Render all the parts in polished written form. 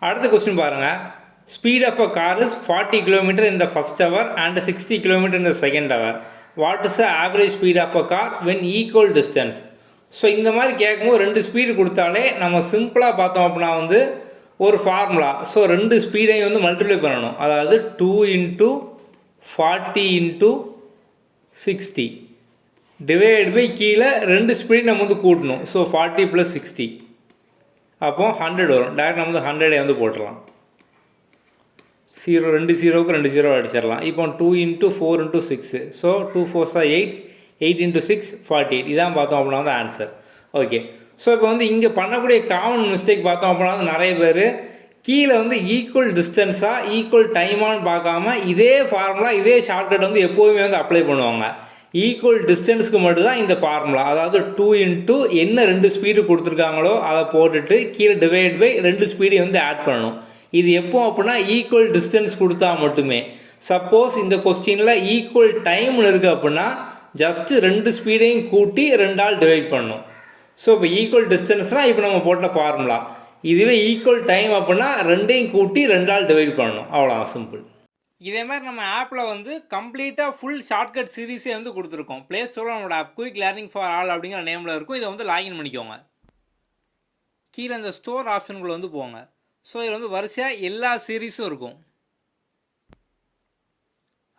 அடுத்த கொஸ்டின் பாருங்கள். Speed of a car is 40 kilometre in the first hour and 60 kilometre in the second hour. What is the average speed of a car when equal distance? So இந்த மாதிரி கேட்கும்போது 2 speed கொடுத்தாலே நம்ம சிம்பிளாக பார்த்தோம் அப்படின்னா வந்து ஒரு ஃபார்முலா. ஸோ 2 ஸ்பீடையும் வந்து மல்டிப்ளை பண்ணணும். அதாவது 2 × 40 × 60 டிவைட் பை கீழே 2 ஸ்பீடு நம்ம வந்து கூட்டணும். ஸோ 40 + 60 அப்போது 100 வரும். டேரக்ட் நம்ம வந்து 100 வந்து போட்டுடலாம். 2 0க்கு 2 0 அடிச்சிடலாம். இப்போ 2 × 4 × 6. So 2 4s 8, 8 × 6 48. இதான் பார்த்தோம் அப்படின்னா வந்து ஆன்சர். ஓகே. ஸோ இப்போ வந்து இங்கே பண்ணக்கூடிய காமன் மிஸ்டேக் பார்த்தோம் அப்படின்னா வந்து நிறைய பேர் கீழே வந்து ஈக்குவல் டிஸ்டன்ஸாக ஈக்குவல் டைமானு பார்க்காம இதே ஃபார்முலா இதே ஷார்ட்கட் வந்து எப்போதுமே வந்து அப்ளை பண்ணுவாங்க. ஈக்குவல் டிஸ்டன்ஸுக்கு மட்டும்தான் இந்த ஃபார்முலா. அதாவது 2 × என்ன 2 ஸ்பீடு கொடுத்துருக்காங்களோ அதை போட்டுட்டு கீழே டிவைட் பை 2 ஸ்பீடையும் வந்து ஆட் பண்ணணும். இது எப்போ அப்படின்னா ஈக்குவல் டிஸ்டன்ஸ் கொடுத்தா மட்டுமே. சப்போஸ் இந்த கொஸ்டினில் ஈக்குவல் டைம்னு இருக்குது அப்படின்னா ஜஸ்ட்டு 2 ஸ்பீடையும் கூட்டி 2 ஆல் டிவைட் பண்ணணும். ஸோ இப்போ ஈக்குவல் டிஸ்டன்ஸ்னால் இப்போ நம்ம போட்ட ஃபார்முலா. இதுவே ஈக்குவல் டைம் அப்படின்னா 2ஐயும் கூட்டி 2 ஆல் டிவைட் பண்ணணும். அவ்வளோதான், சிம்பிள். இதே மாதிரி நம்ம ஆப்பில் வந்து கம்ப்ளீட்டாக ஃபுல் ஷார்ட்கட் சீரீஸே வந்து கொடுத்துருக்கோம். ப்ளே ஸ்டோரில் நம்மளோட app quick learning for all அப்படிங்கிற நேமில் இருக்கும். இதை வந்து லாகின் பண்ணிக்கோங்க. கீழே இந்த ஸ்டோர் ஆப்ஷனுக்குள்ளே வந்து போங்க. ஸோ இதில் வந்து வரிசையாக எல்லா சீரீஸும் இருக்கும்.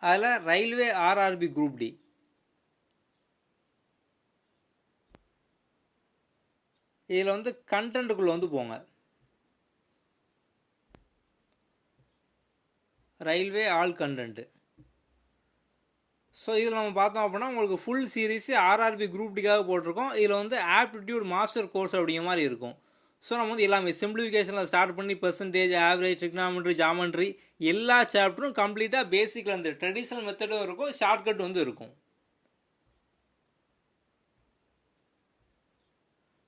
அதில் ரயில்வே ஆர்ஆர்பி குரூப் டி, இதில் வந்து கண்டென்ட்டுக்குள்ளே வந்து போங்க. Railway all content. ஸோ இதில் நம்ம பார்த்தோம் அப்படின்னா உங்களுக்கு ஃபுல் சீரீஸு ஆர்ஆர்பி குரூப் டிக்காக போட்டிருக்கோம். இதில் வந்து ஆப்டிடியூட் மாஸ்டர் கோர்ஸ் அப்படிங்கிற மாதிரி இருக்கும். ஸோ நம்ம வந்து எல்லாமே சிம்பிளிஃபிகேஷனில் ஸ்டார்ட் பண்ணி பெர்சன்டேஜ், ஆவரேஜ், ட்ரிக்னாமெட்ரி, ஜாமெண்ட்ரி எல்லா சாப்டரும் கம்ப்ளீட்டாக பேசிக்கில் அந்த ட்ரெடிஷ்னல் மெத்தடும் இருக்கும், ஷார்ட்கட் வந்து இருக்கும்.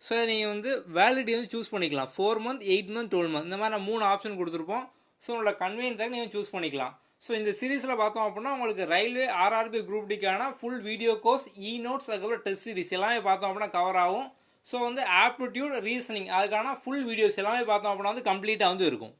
ஸோ நீங்கள் வந்து வேலிடிட்டி வந்து சூஸ் பண்ணிக்கலாம். 4 month, 8 month, 12 month இந்த மாதிரி 3 ஆப்ஷன் கொடுத்துருப்போம். ஸோ உங்களோட கன்வீனியன்ட்டாக நீங்கள் சூஸ் பண்ணிக்கலாம். ஸோ இந்த சீரீஸில் பார்த்தோம் அப்படின்னா உங்களுக்கு ரயில்வே ஆர்ஆர்பி குரூப் டிக்கான ஃபுல் வீடியோ கோர்ஸ், நோட்ஸ், அதுக்கப்புறம் டெஸ்ட் சீரிஸ் எல்லாமே பார்த்தோம் அப்படின்னா கவர் ஆகும். ஸோ வந்து ஆப்டிடியூட், ரீசனிங் அதுக்கான ஃபுல் வீடியோஸ் எல்லாமே பார்த்தோம் அப்படின்னா வந்து கம்ப்ளீட்டாக வந்து இருக்கும்.